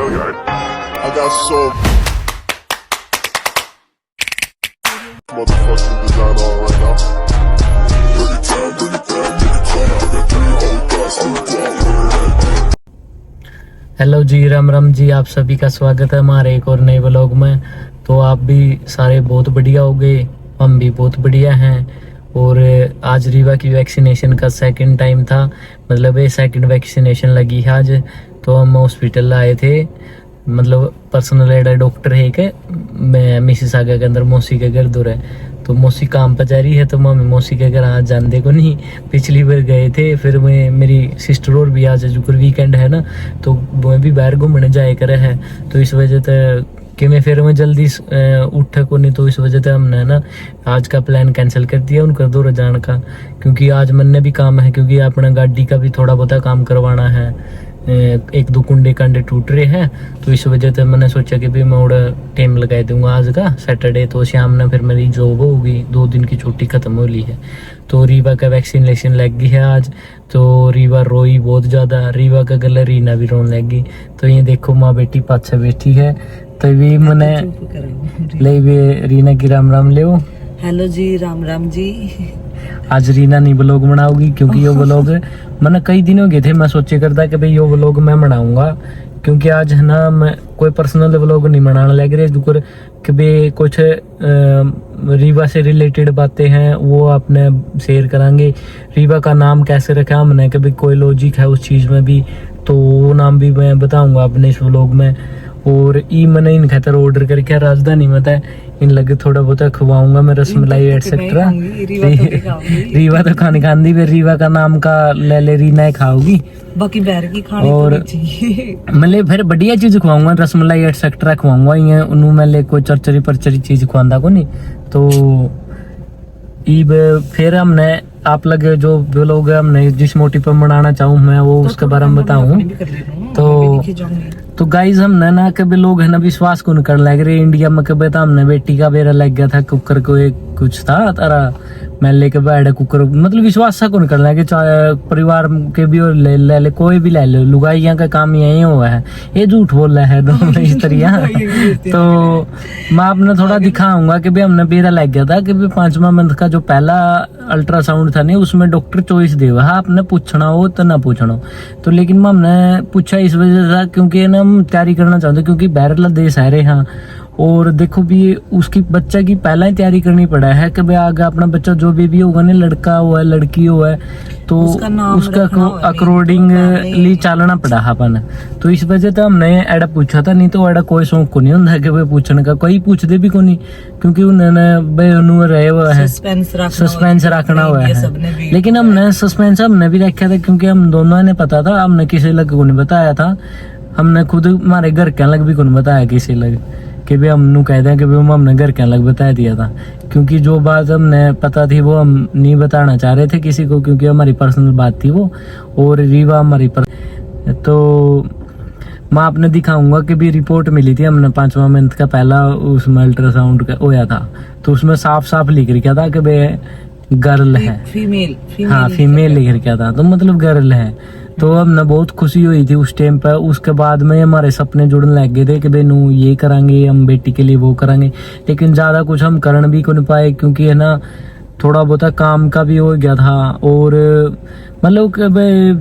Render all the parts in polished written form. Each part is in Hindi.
I got so motherfucking design on right now. Bring it down, bring it down, bring it down. I got 3 old thoughts on the block. Hello जी, राम राम जी, आप सभी का स्वागत है हमारे एक और नए व्लॉग में। तो आप भी सारे बहुत बढ़िया हो गए, हम भी बहुत बढ़िया हैं। और आज रीवा की वैक्सीनेशन का सेकंड टाइम था, मतलब ये सेकंड वैक्सीनेशन लगी है आज। तो हम हॉस्पिटल आए थे, मतलब पर्सनल एड डॉक्टर है के मैं मिसिसागा के अंदर मौसी के घर दूर है। तो मौसी काम पर जा रही है, तो मम्मी मौसी के घर आज जानते को नहीं, पिछली बार गए थे। फिर मैं मेरी सिस्टर और भी आज जुकर वीकेंड है ना, तो वो भी बाहर घूमने जाए करे है। तो इस वजह से कि मैं फिर मैं जल्दी उठा को नहीं, तो इस वजह से हमने ना आज का प्लान कैंसिल कर दिया उनका दूर जाने का। क्योंकि आज मन ने भी काम है, क्योंकि अपना गाड़ी का भी थोड़ा बहुत काम करवाना है, एक दो कुंडे कांडे टूट रहे हैं। तो इस वजह से मैंने सोचा कि भी मैं और टाइम लगा दूंगा आज का सैटरडे। तो शाम में फिर मेरी जॉब होगी, 2 दिन की छुट्टी खत्म हो ली है। तो रीवा का वैक्सीनेशन लग गई है आज। तो रीवा रोई बहुत ज़्यादा, रीवा का गला रीना भी रोने लगी। तो ये देखो माँ बेटी पाछे बैठी है, तो भी मैंने ले रीना की राम राम ले। हेलो जी, राम राम जी। आज रीना नहीं व्लॉग बनाऊगी, क्योंकि ये व्लॉग मैंने कई दिन हो गए थे, मैं सोचे करता कि भाई ये व्लॉग मैं बनाऊंगा। क्योंकि आज है ना मैं कोई पर्सनल व्लॉग नहीं बनाने लग रहे, जुकर कि भाई कुछ रीवा से रिलेटेड बातें हैं वो आपने शेयर करांगे। रीवा का नाम कैसे रखा हमने, कि भाई कोई लॉजिक है उस चीज़ में भी, तो वो नाम भी मैं बताऊंगा अपने इस व्लॉग में। और ई मैंने इन खातर ऑर्डर करके राजधानी में था, इन लगे थोड़ा बहुत खवाऊंगा मैं, रसमलाई एटसेट्रा। रीवा तो खाने खाती, फिर रीवा का नाम का ले ले रीना खाओगी, बाकी बैर की खाने और मतलब फिर बढ़िया चीज खवाऊंगा, रसमलाई एटसेट्रा खवाऊंगा। ये उन्होंने मैं ले कोई चरचरी परचरी चीज खवांदा को नहीं। तो ईब फिर हमने आप लगे जो लोग हमने जिस मोटिव पर मनाना चाहूँ मैं वो उसके बारे में बताऊँ। तो गाइज हमने ना कभी लोग है ना विश्वास को नहीं कर लग रहे इंडिया में। कभी तो हमने बेटी का बेरा लग गया था, कुकर को एक कुछ था तारा मैं लेके बैठा कुकर, मतलब विश्वास सा को नहीं कर लगे। परिवार के भी और ले ले कोई भी ले लो, लुगाइया का काम यही हुआ है, ये झूठ बोल रहा है दोनों इस तरह। तो मैं आपने थोड़ा दिखाऊंगा कि भाई हमने बेरा लग गया था कि भाई 5वां मंथ का जो पहला अल्ट्रासाउंड था नहीं, उसमें डॉक्टर चॉइस दे हुआ आपने पूछना हो तो ना पूछना हो। तो लेकिन हमने पूछा इस वजह से क्योंकि ना हम तैयारी करना चाहते, क्योंकि बाहरला देश है रहे हाँ। और देखो भी उसकी बच्चा की पहला ही तैयारी करनी पड़ा है कि भाई आगे अपना बच्चा जो भी होगा ना, लड़का हुआ है लड़की हुआ है, तो उसका अकॉर्डिंगली चलना पड़ा अपन। तो इस वजह से हमने एडा पूछा था, नहीं तो एडा कोई शौक को नहीं होता कि भाई पूछने का, कोई पूछते भी को नहीं, क्योंकि उन्होंने भाई रहे हुआ है सस्पेंस रखना हुआ है। लेकिन हमने सस्पेंस हमने भी रखा था, क्योंकि हम दोनों ने पता था, हमने किसी लग को नहीं बताया था, हमने खुद हमारे घर के लग भी को नहीं बताया किसी लग कि भी हम कह दें कि भी हमने घर के लग बता दिया था। क्योंकि जो बात हमने पता थी वो हम नहीं बताना चाह रहे थे किसी को, क्योंकि हमारी पर्सनल बात थी वो। और रीवा हमारी तो मैं आपने दिखाऊंगा कि भी रिपोर्ट मिली थी हमने 5वां मंथ का पहला, उसमें अल्ट्रासाउंड का होया था। तो उसमें साफ साफ लिख रखा था कि भाई गर्ल है, फीमेल हाँ फीमेल लिख रखा था, तो मतलब गर्ल है। तो हमने बहुत खुशी हुई थी उस टाइम पर। उसके बाद में हमारे सपने जुड़ने लग गए थे कि भाई नू ये करांगे, हम बेटी के लिए वो करांगे। लेकिन ज़्यादा कुछ हम करन भी को नहीं पाए, क्योंकि है ना थोड़ा बहुत काम का भी हो गया था। और मतलब कि भाई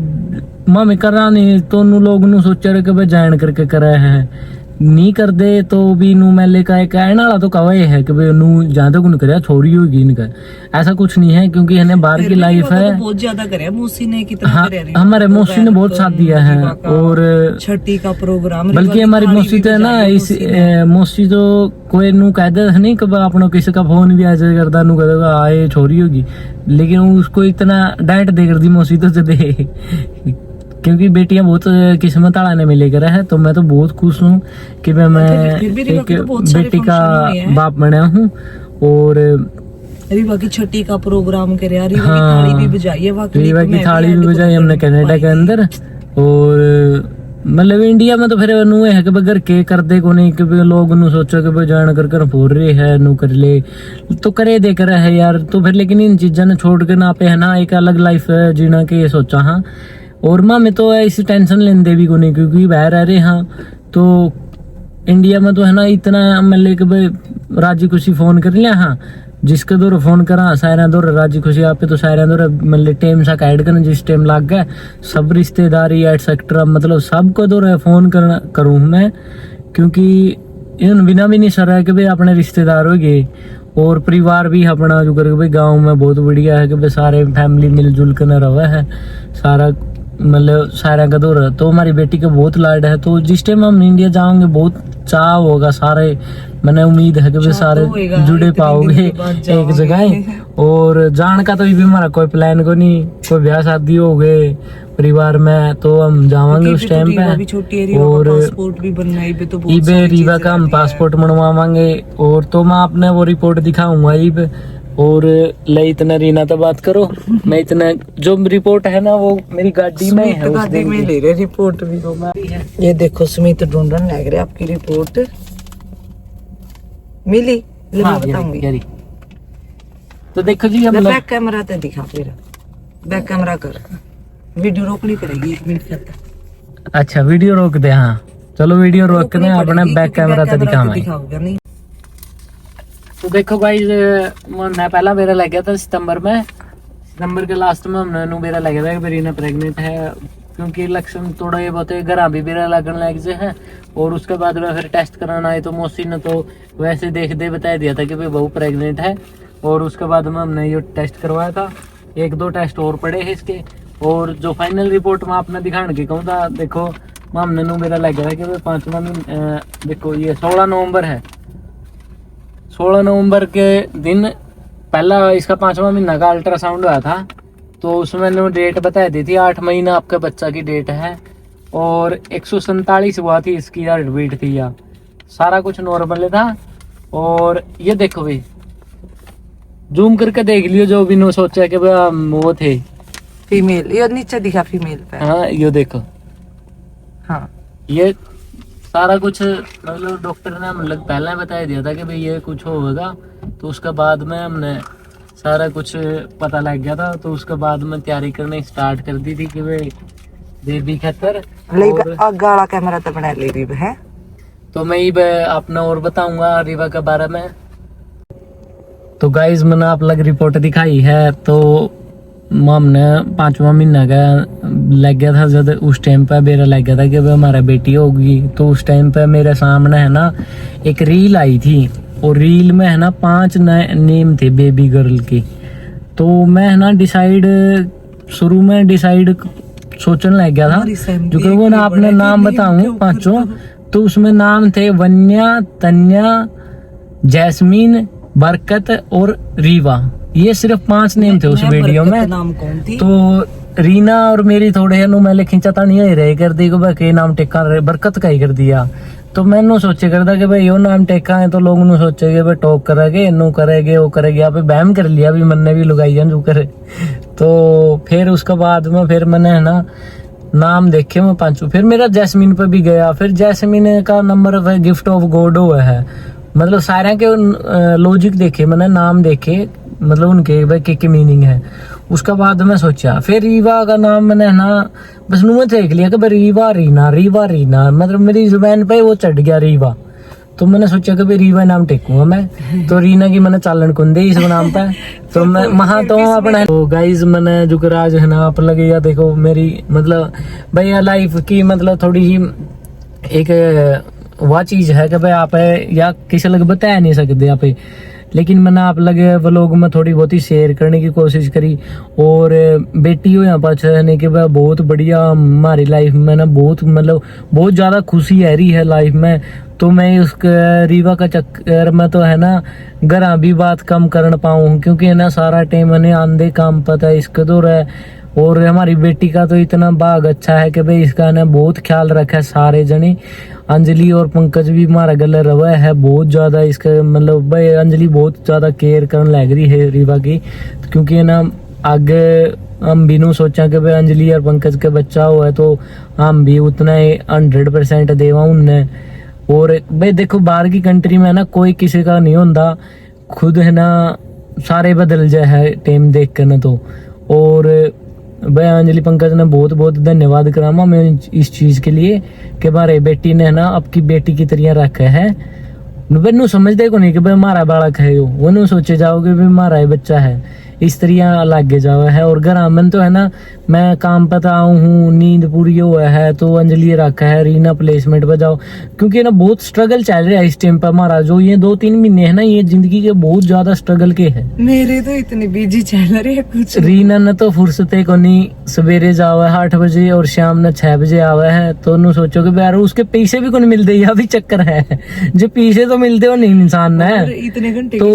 मम्मी करा नहीं, तो नू लोग नू सोचा रहे कि भाई जान करके करा है, नहीं कर दे तो भी नू मैले का एक कहने वाला तो कवा ये है कि भाई नू ज्यादा कुछ करे छोरी होगी नहीं कर, ऐसा कुछ नहीं है। क्योंकि है बाहर की लाइफ है, बहुत ज्यादा करे मौसी ने, कितना हाँ, हमारे मौसी ने बहुत साथ दिया है। और छठी का प्रोग्राम, बल्कि हमारी मौसी तो है ना इस मौसी तो कोई नू कहते नहीं कि अपना किसी का फोन भी ऐसे करता नू कहता आए छोरी होगी, लेकिन उसको इतना डांट दे कर दी मौसी तो दे क्योंकि बेटियां बहुत किस्मत आने मिले कर है। तो मैं तो बहुत खुश हूँ कि मैं एक बेटी का बाप बना हूँ। और रीवा की छठी का प्रोग्राम करे, रीवा की थाली भी बजाई है, रीवा की थाली भी बजाई हमने कनाडा के अंदर। और मतलब इंडिया में तो फिर नू है कि घर के कर दे को नहीं, कि लोग नू सोचो कि जान कर फोर रहे है नू कर ले तो करे दे कर है यार। तो फिर लेकिन इन चीजा ने छोड़ के ना पे है ना एक अलग लाइफ जीना के ये सोचा हाँ। और माँ में तो ऐसी टेंशन लेंदे भी को नहीं, क्योंकि बाहर रह रहे हाँ, तो इंडिया में तो है ना इतना मतलब कि भाई राजी खुशी फोन कर लिया। हाँ जिसके दौर फोन करा सारे दौर राजी खुशी आप तो सारे दौर मतलब टाइम सा ऐड करना जिस टाइम लग गया सब रिश्तेदारी एटसेट्रा मतलब सबको दौर फोन करना करूँ मैं, क्योंकि इन बिना भी नहीं सर है कि भाई अपने रिश्तेदार हो गए और परिवार भी अपना जो करके भाई गाँव में बहुत बढ़िया है कि भाई सारे फैमिली मिलजुल कर रहा है सारा मतलब सारा का दौर। तो हमारी बेटी का बहुत लाड है, तो जिस टाइम हम इंडिया जाओगे बहुत चाह होगा सारे, मैंने उम्मीद है कि वे सारे जुड़े पाओगे एक जगह। और जान का तो भी हमारा कोई प्लान को नहीं, कोई ब्याह शादी हो गए परिवार में तो हम जावांगे उस टाइम पे। और इबे रीवा का हम पासपोर्ट बनवावांगे और तो मैं आपने वो रिपोर्ट दिखाऊंगा इब। और ले इतना रीना तो बात करो, मैं इतना जो रिपोर्ट है ना वो मेरी गाड़ी में है, उस दिन में ले रहे रिपोर्ट भी तो मैं ये देखो सुमित ढूंढने लग रहे आपकी रिपोर्ट मिली। हाँ, मैं बताऊंगी। तो देखो जी अब बैक कैमरा तो दिखा, फिर बैक कैमरा कर, वीडियो रोकनी पड़ेगी 1 मिनट तक। अच्छा वीडियो रोक दे। हाँ चलो वीडियो रोक के अपना बैक कैमरा तो दिखाऊंगा। तो देखो भाई मैं पहला मेरा लग गया था सितंबर के लास्ट में हमने मेरा लग गया था कि रीना प्रेग्नेंट है, क्योंकि लक्षण थोड़ा ये बहुत घर भी मेरा लगने लग से है। और उसके बाद में फिर टेस्ट कराना है तो मौसी ने तो वैसे देख दे बता दिया था कि भाई बहू प्रेग्नेंट है। और उसके बाद में हमने ये टेस्ट करवाया था, 1-2 टेस्ट और पड़े हैं इसके। और जो फाइनल रिपोर्ट में आपने दिखाने की कहूँ था, देखो हमने मेरा लग गया था कि भाई 5वां महीना, देखो ये 16 नवंबर है, 16 नवंबर के दिन पहला इसका 5वां महीना का अल्ट्रासाउंड हुआ था। तो उसमें डेट बता दी थी 8 महीना आपके बच्चा की डेट है। और 147 हुआ थी इसकी हार्ट बीट थी, या सारा कुछ नॉर्मल था। और ये देखो भाई जूम करके देख लियो, जो भी नो सोचा कि वो थे फीमेल, ये नीचे दिखा फीमेल पे। हाँ ये देखो, हाँ ये सारा कुछ मतलब डॉक्टर ने मतलब पहले बता दिया था कि भाई ये कुछ होगा। तो उसके बाद में हमने सारा कुछ पता लग गया था, तो उसके बाद में तैयारी करने स्टार्ट कर दी थी कि भाई बेबी खतर। गाड़ा कैमरा तो बना ले रही है। तो मैं ये अपना और बताऊंगा रीवा के बारे में। तो गाइज मैंने आप लग रिपोर्ट दिखाई है, तो हमने 5वां महीना का लग गया था जब उस टाइम पे मेरा लग गया था कि भाई हमारा बेटी होगी। तो उस टाइम पे मेरे सामने है ना एक रील आई थी, और रील में है ना 5 नेम थे बेबी गर्ल के। तो मैं है ना शुरू में डिसाइड सोचने लग गया था, जो कि वो ना आपने नाम बताऊं 5। तो उसमें नाम थे वन्या, तन्या, जैस्मीन, बरकत और रीवा। ये सिर्फ 5 नेम थे उस वीडियो में। नाम कौन थी? तो रीना और मेरी थोड़े मैं खींचा था नहीं रहे कर दी के नाम टेका बरकत का ही कर दिया। तो मैंने सोचे करता कि भाई यो नाम टेका है, तो लोग नु सोचे कि भाई टॉक करेंगे, इनू करेंगे, वो करेंगे। यहाँ पे बहम कर लिया भी मैंने भी लुगाई जो करे। तो फिर उसके बाद में फिर मैंने है ना नाम देखे मैं 5। फिर मेरा जैस्मीन पे भी गया, फिर जैस्मीन का नंबर गिफ्ट ऑफ गॉड हुआ है। मतलब सारे के लॉजिक देखे मैंने, नाम देखे, मतलब उनके भाई के मीनिंग है। उसके बाद मैं सोचा फिर रीवा का नाम मैंने ना बस नुआ देख लिया कि भाई रीवा रीना, मतलब मेरी जुबान पे वो चढ़ गया रीवा। तो मैंने सोचा कि भाई रीवा नाम टेकूंगा मैं। तो रीना की मैंने चालन कुंदे इस नाम पे। तो मैं वहां तो अपना तो गाइज मैंने जुगराज है ना आप लगे, या देखो मेरी मतलब भैया लाइफ की मतलब थोड़ी सी एक वह चीज है कि भाई आप या किसी लगे बता नहीं सकते आप, लेकिन मैंने आप लगे व्लॉग में थोड़ी बहुत ही शेयर करने की कोशिश करी। और बेटी हो यहाँ पर रहने के बाद बहुत बढ़िया हमारी लाइफ में ना बहुत मतलब बहुत ज़्यादा खुशी है रही है लाइफ में। तो मैं उस रीवा का चक्कर में तो है ना घर भी बात कम कर पाऊँ, क्योंकि है ना सारा टाइम मैंने आंधे काम पता है इसका दौर है। और हमारी बेटी का तो इतना भाग अच्छा है कि भाई इसका ना बहुत ख्याल रखा है सारे जने। अंजलि और पंकज भी हमारा गले रवा है बहुत ज्यादा, इसका मतलब भाई अंजलि बहुत ज्यादा केयर करने लग रही है रीवा की, क्योंकि है ना आगे हम भी नु सोचा कि भाई अंजलि और पंकज के बच्चा हुआ है तो हम भी उतना 100% देवा उनने। और भाई देखो बाहर की कंट्री में ना कोई किसी का नहीं होता, खुद है ना सारे बदल जाए है टाइम देख कर ना। तो और भाई अंजलि पंकज ने बहुत बहुत धन्यवाद करामा मैं इस चीज के लिए कि हमारे बेटी ने ना आपकी बेटी की तरह रखा है। नु समझते को नहीं कि भाई हमारा बालक है वो सोचे जाओगे भी हमारा ही बच्चा है, इस तरह लागे जावा है। और घर आमन तो है ना मैं काम पे आऊँ हूँ, नींद पूरी हुआ है तो अंजलि रखा है रीना प्लेसमेंट पे जाओ, क्योंकि ना बहुत स्ट्रगल चल रहा है इस टाइम पे हमारा। जो ये 2-3 महीने है ना ये जिंदगी के बहुत ज्यादा स्ट्रगल के है। मेरे तो इतने बिजी चल रहे हैं कुछ। रीना ने तो फुर्सते को नहीं, सवेरे जावा है 8 बजे और शाम ने 6 बजे आवा है। तो नु सोचो कि यार उसके पैसे भी कौन मिलते, यह भी चक्कर है। जो पैसे तो मिलते हो नहीं इंसान ने इतने घंटे तो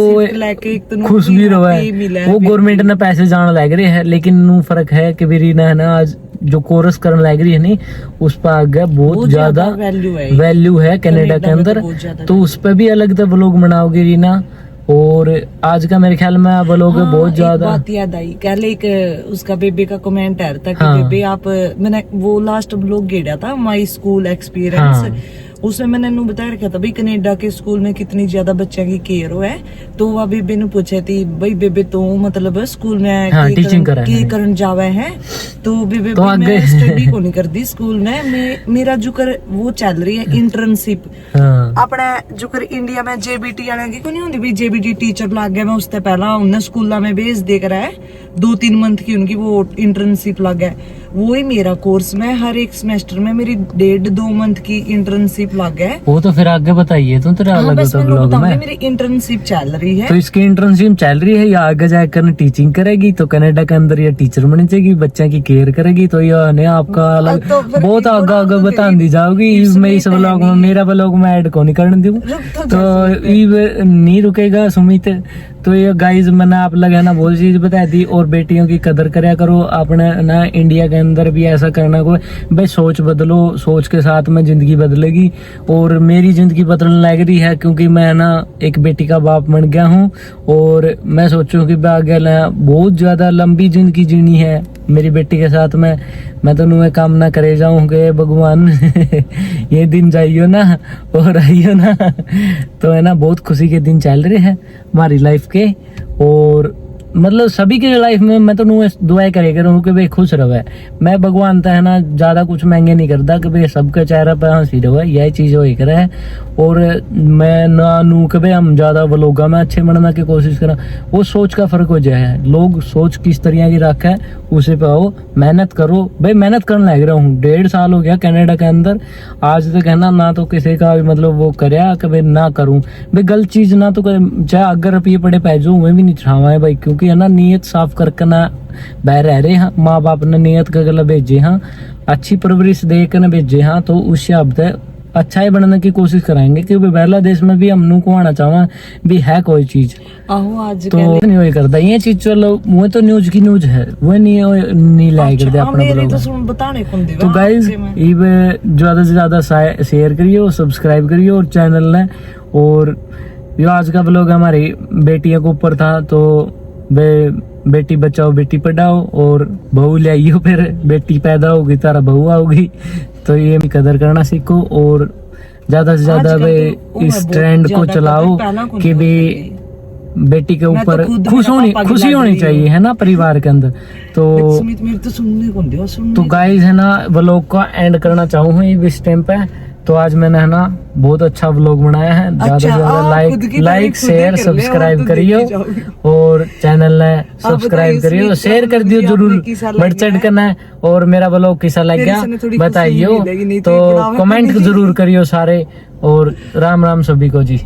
खुश भी रहे। वो गवर्नमेंट ने पैसे जान लग रहे हैं, लेकिन नु फर्क है कि रीना है ना आज जो कोर्स करने लग रही है नहीं उस पर आगे बहुत ज्यादा वैल्यू है कनाडा के अंदर। तो उस पर भी अलग तो व्लॉग बनाओगे रीना। और आज का मेरे ख्याल में व्लॉग बहुत ज्यादा बात याद आई, कल एक उसका बेबे का कमेंट आ रहा था कि हाँ। बेबे आप, मैंने वो लास्ट व्लॉग गेड़ा था माई स्कूल एक्सपीरियंस, उसमें मैंने नु बता रखा था भाई कनेडा के स्कूल में कितनी ज्यादा बच्चे की केयर हो है। तो वह बेबे ने पूछा थी भाई बेबे तो मतलब स्कूल में टीचिंग करन जावे है। तो बेबे तो मैं स्टडी को नहीं करती स्कूल में, मेरा जुकर वो चल रही है इंटर्नशिप। अपने जुकर इंडिया में जेबीटी वाले की को नहीं होती भाई, जेबीटी टीचर लग गया, मैं उससे पहला उन्हें स्कूल में भेज दे कर है 2-3 मंथ की उनकी वो इंटर्नशिप लग गया। वो ही मेरा कोर्स में हर एक सेमेस्टर में मेरी 1.5-2 मंथ की इंटर्नशिप लग गया। वो तो फिर आगे बताइए तो तेरा अलग होता ब्लॉग में। मेरी इंटर्नशिप चल रही है, तो इसकी इंटर्नशिप चल रही है या आगे जाकर टीचिंग करेगी तो कनाडा के अंदर या टीचर बन जाएगी, बच्चे की केयर करेगी। तो यह ने आपका अलग तो बहुत आगे बता दी जाओगी। मैं इस ब्लॉग में मेरा ब्लॉग में ऐड को नहीं करने दूँ तो ये नहीं रुकेगा सुमित। तो ये गाइज मैंने आप लगे ना बहुत चीज बता दी। और बेटियों की कदर करया करो, अपने ना इंडिया के अंदर भी ऐसा करना को भाई सोच बदलो, सोच के साथ में जिंदगी बदलेगी। और मेरी जिंदगी बदलने लग रही है क्योंकि मैं ना एक बेटी का बाप बन गया हूँ और मैं सोचूं कि आगे बहुत ज्यादा लंबी जिंदगी जीनी है मेरी बेटी के साथ में। मैं तो नुए कामना करे जाऊं कि भगवान ये दिन जाइयो ना और आइयो ना। तो है ना बहुत खुशी के दिन चल रहे हैं हमारी लाइफ के। और मतलब सभी की लाइफ में मैं तो दुआ करे करूँ कि भाई खुश रहे। मैं भगवान तो है ना ज्यादा कुछ महंगे नहीं करता कि भाई सबके चेहरा पे हंसी रहे, यही चीज हो करे। और मैं ना नू कि भाई हम ज्यादा व्लॉगा में अच्छे बनने की कोशिश करा, वो सोच का फर्क हो जाए। लोग सोच किस तरह की रखा है उसे पे आओ, मेहनत करो। भाई मेहनत करने लग रहा हूँ, 1.5 साल हो गया कनाडा के अंदर। आज तक है ना तो किसी का मतलब वो करया कि भाई ना करूँ भाई गलत चीज ना तो चाहे अगर रुपये पड़े पैजो मैं भी नहीं छावा है भाई, क्योंकि है ना नीयत साफ करके ना बह रह रहे हैं। माँ बाप ने नीयत का गला भेजे हाँ, अच्छी परवरिश दे कर न भेजे हाँ, तो उस शब्द अच्छा ही बनने की कोशिश कराएंगे क्योंकि बांग्लादेश में भी हम नू को आना चाहवा भी है कोई चीज आज तो नहीं वही करता ये चीज। चलो वो तो न्यूज की न्यूज है, वो नहीं लाइक करते अपने ब्लॉग। तो गाइज ज्यादा से ज्यादा शेयर करियो, सब्सक्राइब करियो और चैनल ने। और जो आज का ब्लॉग हमारी बेटियों के ऊपर था, तो बेटी बचाओ बेटी पढ़ाओ और बहू ले आइयो, फिर बेटी पैदा होगी तारा बहू आओगी। तो ये कदर करना सीखो और ज्यादा से ज्यादा इस ट्रेंड को चलाओ कि भी बेटी के ऊपर खुशी होनी चाहिए है ना परिवार के अंदर। तो गाइस है ना व्लॉग का एंड करना चाहूँ इस टाइम पे। तो आज मैंने है ना बहुत अच्छा व्लॉग बनाया है। ज्यादा से ज्यादा लाइक शेयर सब्सक्राइब करियो और चैनल ने सब्सक्राइब करियो, शेयर कर दियो जरूर, बढ़ चढ़ करना है। और मेरा व्लॉग कैसा लग गया बताइयो, तो कमेंट जरूर करियो सारे। और राम राम सभी को जी।